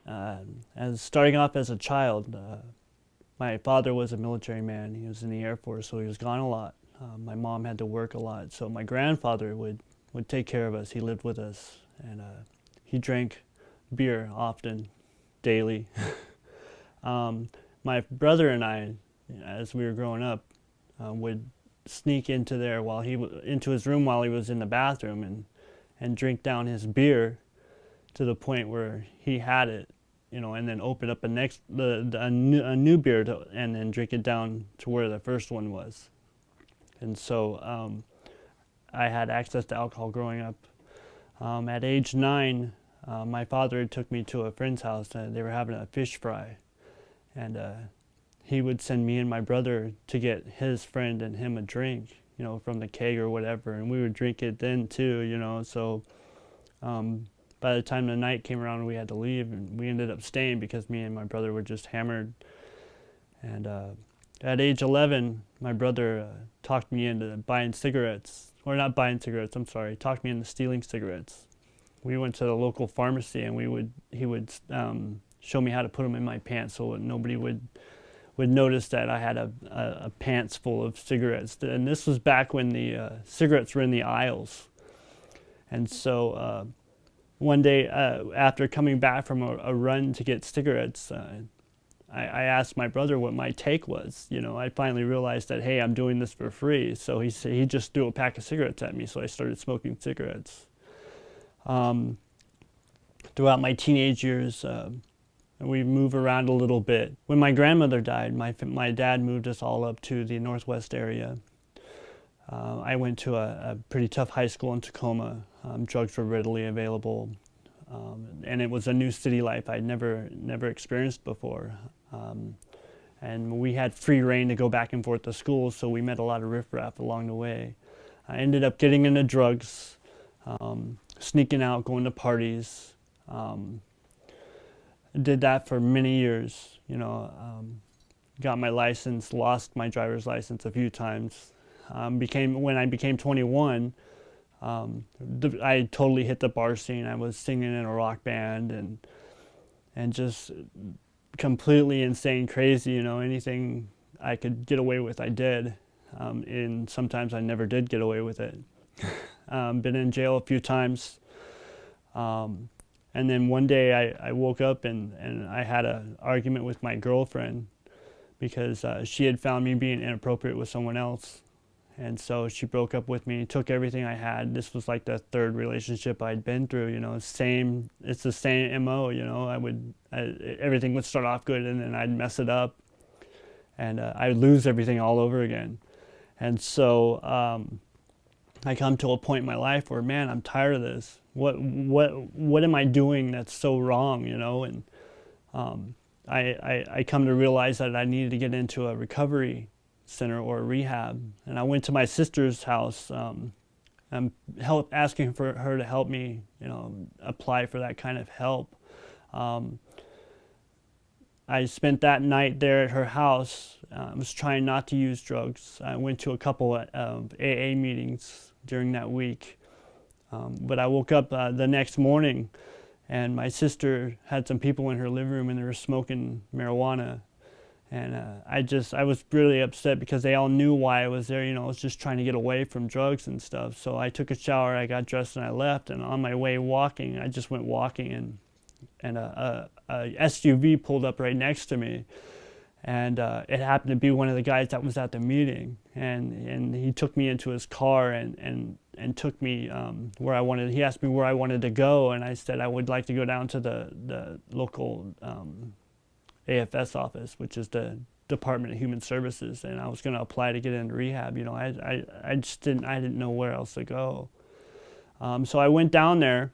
As starting off as a child, my father was a military man. He was in the Air Force, so he was gone a lot. My mom had to work a lot, so my grandfather would take care of us. He lived with us, and he drank beer often, daily. My brother and I, as we were growing up, would sneak into there into his room while he was in the bathroom and drink down his beer to the point where he had it, and then open up a new beer and then drink it down to where the first one was. And so I had access to alcohol growing up. At age 9, my father took me to a friend's house. They were having a fish fry, and he would send me and my brother to get his friend and him a drink, from the keg or whatever, and we would drink it then too, So by the time the night came around, we had to leave, and we ended up staying because me and my brother were just hammered. And at age 11, my brother talked me into buying cigarettes, or not buying cigarettes, I'm sorry, talked me into stealing cigarettes. We went to the local pharmacy, and he would show me how to put them in my pants so nobody would notice that I had a pants full of cigarettes. And this was back when the cigarettes were in the aisles. And so one day, after coming back from a run to get cigarettes, I asked my brother what my take was. I finally realized that, hey, I'm doing this for free. So he just threw a pack of cigarettes at me, so I started smoking cigarettes. Throughout my teenage years, we move around a little bit. When my grandmother died, my dad moved us all up to the Northwest area. I went to a pretty tough high school in Tacoma. Drugs were readily available, and it was a new city life I'd never experienced before. And we had free reign to go back and forth to school, so we met a lot of riffraff along the way. I ended up getting into drugs, sneaking out, going to parties. Did that for many years, got my license, lost my driver's license a few times. When I became 21, I totally hit the bar scene. I was singing in a rock band and just completely insane, crazy, anything I could get away with, I did. And sometimes I never did get away with it. Been in jail a few times. And then one day I woke up and I had an argument with my girlfriend because she had found me being inappropriate with someone else. And so she broke up with me, took everything I had. This was like the third relationship I'd been through, it's the same MO, everything would start off good and then I'd mess it up and I'd lose everything all over again. And so I come to a point in my life where, man, I'm tired of this. What am I doing that's so wrong, And I come to realize that I needed to get into a recovery center or a rehab. And I went to my sister's house, asking for her to help me, apply for that kind of help. I spent that night there at her house. I was trying not to use drugs. I went to a couple of AA meetings during that week. But I woke up the next morning and my sister had some people in her living room and they were smoking marijuana. And I was really upset because they all knew why I was there. I was just trying to get away from drugs and stuff. So I took a shower, I got dressed, and I left. And on my way walking, I just went walking, and a SUV pulled up right next to me. And it happened to be one of the guys that was at the meeting. And he took me into his car and took me where I wanted. He asked me where I wanted to go, and I said I would like to go down to the local AFS office, which is the Department of Human Services, and I was going to apply to get into rehab. I just didn't know where else to go. So I went down there,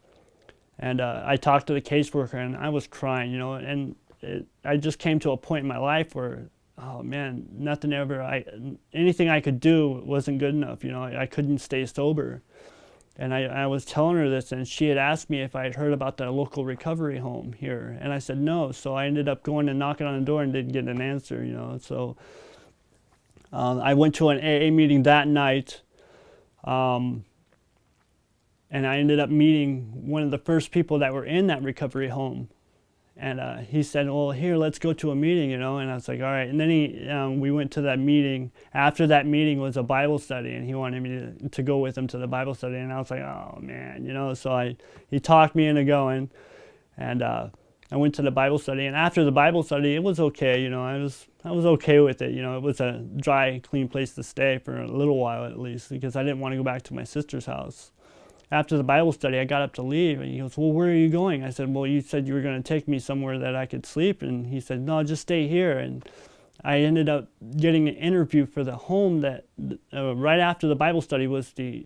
and I talked to the caseworker, and I was crying, and I just came to a point in my life where, oh man, anything I could do wasn't good enough. I couldn't stay sober. And I was telling her this, and she had asked me if I had heard about the local recovery home here. And I said no, so I ended up going and knocking on the door and didn't get an answer, So I went to an AA meeting that night, and I ended up meeting one of the first people that were in that recovery home. And he said, well, here, let's go to a meeting, and I was like, all right. And then we went to that meeting. After that meeting was a Bible study, and he wanted me to go with him to the Bible study. And I was like, oh, man, so he talked me into going. And I went to the Bible study. And after the Bible study, it was okay, I was okay with it. It was a dry, clean place to stay for a little while at least, because I didn't want to go back to my sister's house. After the Bible study, I got up to leave, and he goes, well, where are you going? I said, well, you said you were going to take me somewhere that I could sleep. And he said, no, just stay here. And I ended up getting an interview for the home that right after the Bible study was the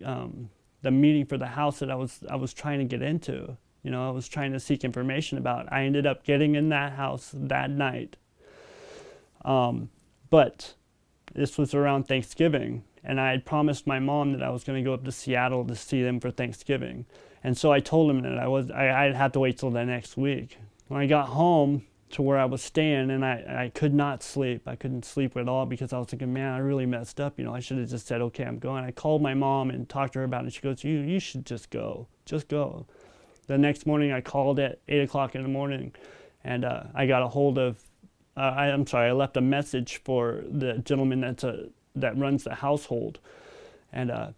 meeting for the house that I was trying to get into. I was trying to seek information about. I ended up getting in that house that night. But this was around Thanksgiving. And I had promised my mom that I was going to go up to Seattle to see them for Thanksgiving. And so I told him that I'd have to wait till the next week. When I got home to where I was staying, and I could not sleep. I couldn't sleep at all because I was thinking, man, I really messed up. I should have just said, okay, I'm going. I called my mom and talked to her about it. She goes, you should just go. Just go. The next morning I called at 8 o'clock in the morning, and I got a hold of, I left a message for the gentleman that runs the household. And I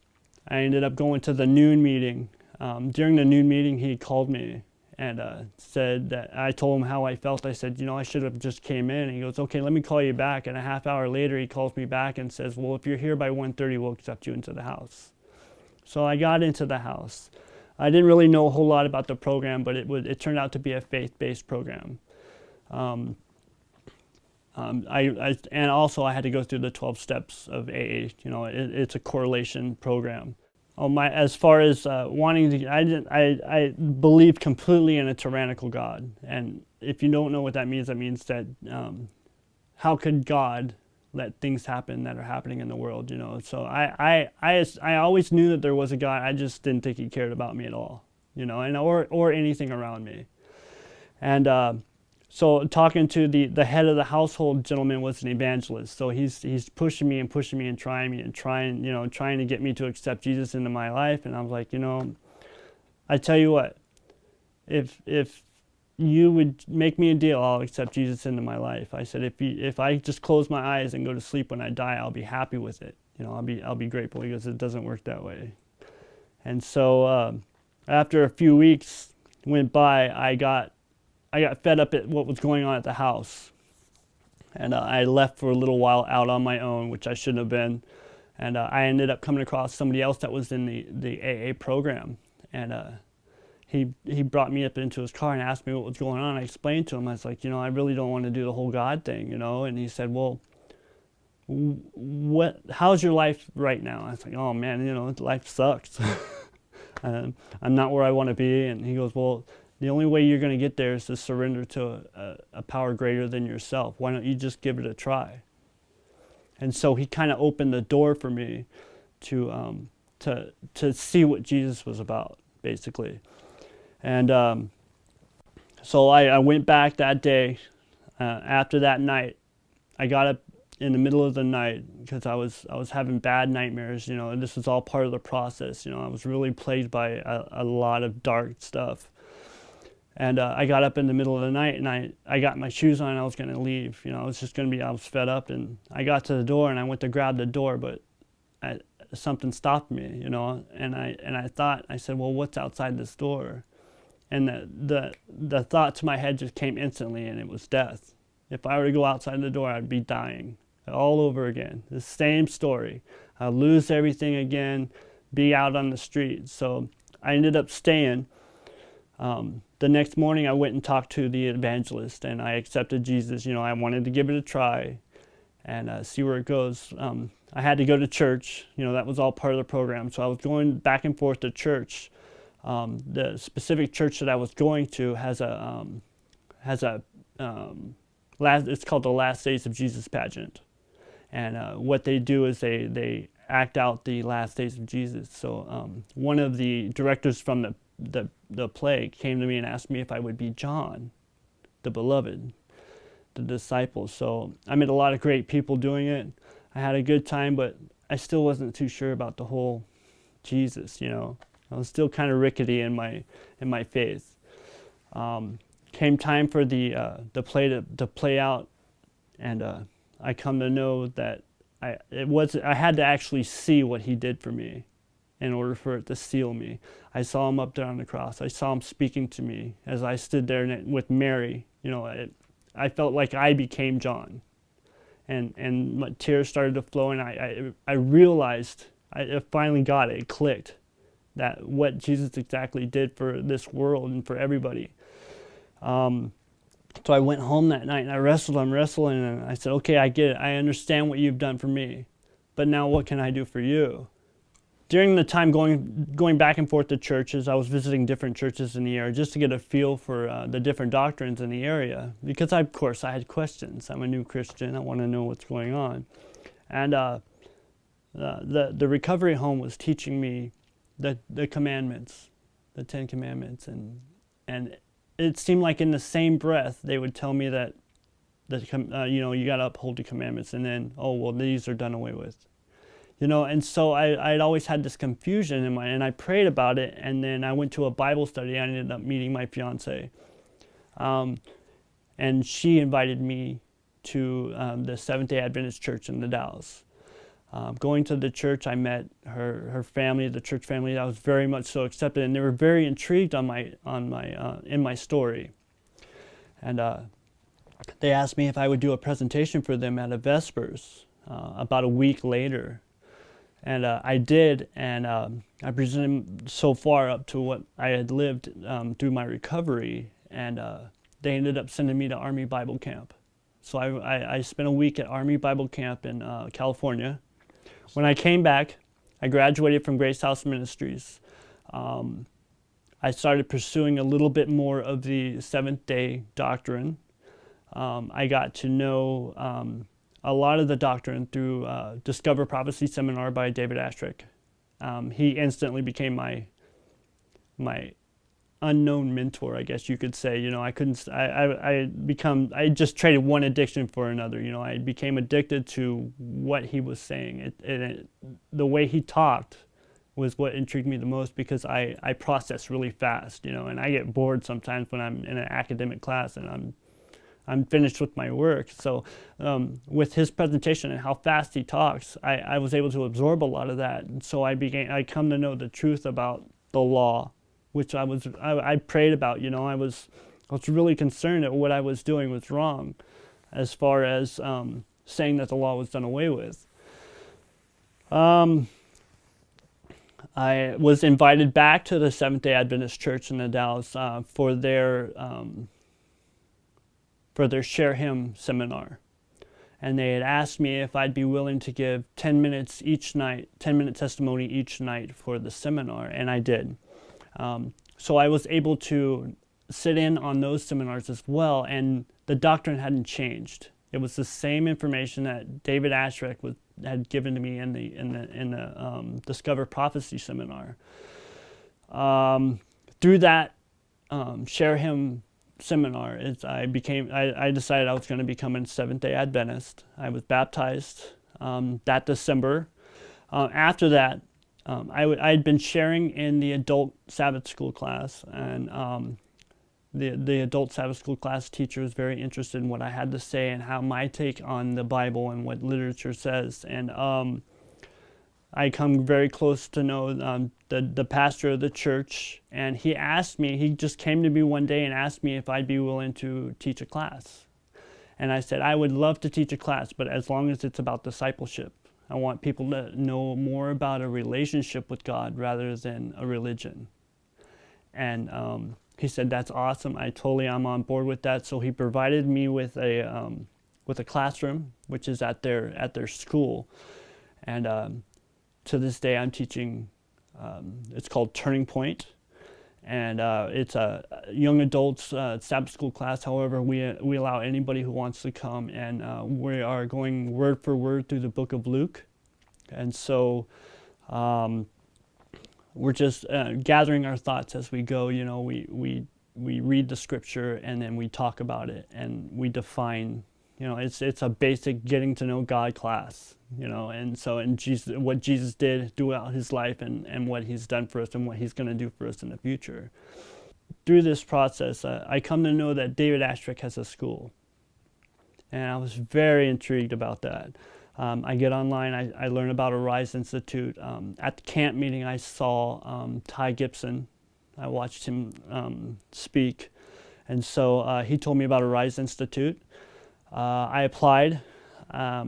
ended up going to the noon meeting. During the noon meeting, he called me and said that I told him how I felt. I said, I should have just came in. And he goes, okay, let me call you back. And a half hour later, he calls me back and says, well, if you're here by 1:30, we'll accept you into the house. So I got into the house. I didn't really know a whole lot about the program, but it turned out to be a faith-based program. And also I had to go through the 12 steps of AA. It's a correlation program. As far as wanting to, I believe completely in a tyrannical God. And if you don't know what that means that how could God let things happen that are happening in the world? So I always knew that there was a God. I just didn't think He cared about me at all. Or anything around me. And so talking to the head of the household gentleman was an evangelist. So he's pushing me and trying to get me to accept Jesus into my life. And I was like, I tell you what, if you would make me a deal, I'll accept Jesus into my life. I said, if I just close my eyes and go to sleep when I die, I'll be happy with it. I'll be grateful, because it doesn't work that way. And so after a few weeks went by, I got fed up at what was going on at the house. And I left for a little while out on my own, which I shouldn't have been. And I ended up coming across somebody else that was in the AA program. And he brought me up into his car and asked me what was going on. I explained to him, I was like, I really don't want to do the whole God thing, And he said, well, how's your life right now? I was like, oh man, life sucks. I'm not where I want to be. And he goes, well, the only way you're going to get there is to surrender to a power greater than yourself. Why don't you just give it a try? And so he kind of opened the door for me to see what Jesus was about, basically. And so I went back that day. After that night, I got up in the middle of the night because I was having bad nightmares. And this was all part of the process. I was really plagued by a lot of dark stuff. And I got up in the middle of the night, and I got my shoes on, and I was going to leave. I was fed up, and I got to the door, and I went to grab the door, but something stopped me, and I said, well, what's outside this door? And the thought to my head just came instantly, and it was death. If I were to go outside the door, I'd be dying all over again. The same story. I'll lose everything again, be out on the street. So I ended up staying. The next morning I went and talked to the evangelist, and I accepted Jesus. I wanted to give it a try and see where it goes. I had to go to church. That was all part of the program. So I was going back and forth to church. The specific church that I was going to has it's called the Last Days of Jesus pageant. And what they do is they act out the last days of Jesus. So one of the directors from the play came to me and asked me if I would be John, the beloved, the disciple. So I met a lot of great people doing it. I had a good time, but I still wasn't too sure about the whole Jesus, I was still kind of rickety in my faith. came time for the play to play out, and I come to know that I had to actually see what he did for me in order for it to seal me. I saw him up there on the cross. I saw him speaking to me as I stood there with Mary. I felt like I became John, and my tears started to flow, and I realized, I finally got it. It clicked that what Jesus exactly did for this world and for everybody. So I went home that night and I'm wrestling, and I said, okay, I get it. I understand what you've done for me, but now what can I do for you? During the time going back and forth to churches, I was visiting different churches in the area just to get a feel for the different doctrines in the area, because of course I had questions. I'm a new Christian. I want to know what's going on. And the recovery home was teaching me the commandments, the 10 Commandments, and it seemed like in the same breath they would tell me that you got to uphold the commandments, and then, oh well, these are done away with. And so I'd always had this confusion in and I prayed about it, and then I went to a Bible study. I ended up meeting my fiance, and she invited me to the Seventh-day Adventist Church in the Dalles. Going to the church, I met her family, the church family. I was very much so accepted, and they were very intrigued in my story. And they asked me if I would do a presentation for them at a Vespers about a week later. And I did, and I presented so far up to what I had lived through my recovery, and they ended up sending me to Army Bible Camp. So I spent a week at Army Bible Camp in California. When I came back, I graduated from Grace House Ministries. I started pursuing a little bit more of the Seventh-day doctrine. I got to know a lot of the doctrine through Discover Prophecy Seminar by David Ashrick. He instantly became my unknown mentor, I guess you could say. I just traded one addiction for another. I became addicted to what he was saying. The way he talked was what intrigued me the most, because I process really fast, and I get bored sometimes when I'm in an academic class and I'm finished with my work. So with his presentation and how fast he talks, I was able to absorb a lot of that. And so I come to know the truth about the law, which I prayed about. I was really concerned that what I was doing was wrong, as far as saying that the law was done away with. I was invited back to the Seventh-day Adventist Church in the Dalles for their Share Him seminar. And they had asked me if I'd be willing to give 10 minutes each night, 10-minute testimony each night for the seminar, and I did. So I was able to sit in on those seminars as well, and the doctrine hadn't changed. It was the same information that David Ashrick had given to me in the Discover Prophecy seminar. Through that Share Him seminar, I decided I was going to become a Seventh-day Adventist. I was baptized that December. After that, I had been sharing in the adult Sabbath school class, and the adult Sabbath school class teacher was very interested in what I had to say and how my take on the Bible and what literature says. And I come very close to know the pastor of the church, and he just came to me one day and asked me if I'd be willing to teach a class. And I said, I would love to teach a class, but as long as it's about discipleship. I want people to know more about a relationship with God rather than a religion. And he said, that's awesome. I'm on board with that. So he provided me with a classroom, which is at their school. And to this day, I'm teaching. It's called Turning Point, and it's a young adults Sabbath school class. However, we allow anybody who wants to come, and we are going word for word through the book of Luke, and so we're just gathering our thoughts as we go. We read the scripture, and then we talk about it, and we define. It's a basic getting to know God class. And so what Jesus did throughout his life, and what he's done for us, and what he's going to do for us in the future. through this process, I come to know that David Ashtrick has a school. And I was very intrigued about that. I get online, I learn about Arise Institute. At the camp meeting, I saw Ty Gibson. I watched him speak. And so he told me about Arise Institute. I applied. I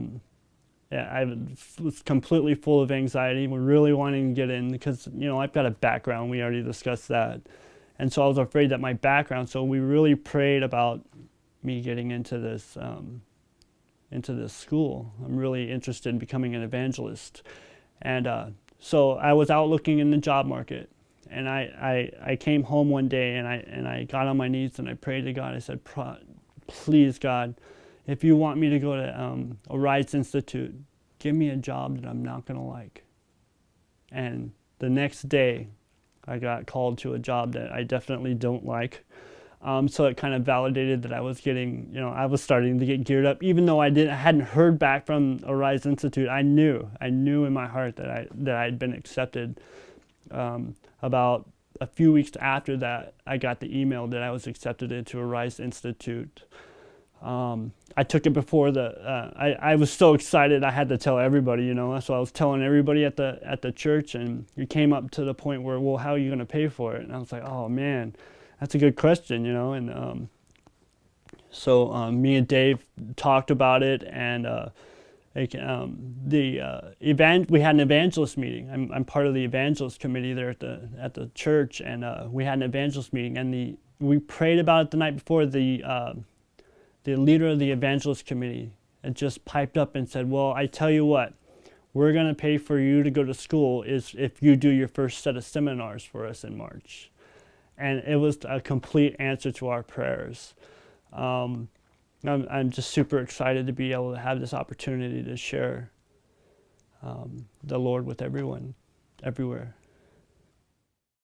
was completely full of anxiety, really wanting to get in because, I've got a background. We already discussed that. And so I was afraid that my background, so we really prayed about me getting into this school. I'm really interested in becoming an evangelist. And so I was out looking in the job market. And I came home one day and I got on my knees and I prayed to God. I said, please, God, if you want me to go to Arise Institute, give me a job that I'm not going to like. And the next day, I got called to a job that I definitely don't like. So it kind of validated that I was getting, I was starting to get geared up. Even though I hadn't heard back from Arise Institute, I knew in my heart that I had been accepted. About a few weeks after that, I got the email that I was accepted into Arise Institute. I took it before I was so excited I had to tell everybody, so I was telling everybody at the church, and it came up to the point where, well, how are you going to pay for it? And I was like, oh man, that's a good question, and so me and Dave talked about it, and we had an evangelist meeting. I'm part of the evangelist committee there at the church, and we had an evangelist meeting, and we prayed about it the night before. The leader of the evangelist committee had just piped up and said, well, I tell you what, we're going to pay for you to go to school if you do your first set of seminars for us in March. And it was a complete answer to our prayers. I'm just super excited to be able to have this opportunity to share the Lord with everyone, everywhere.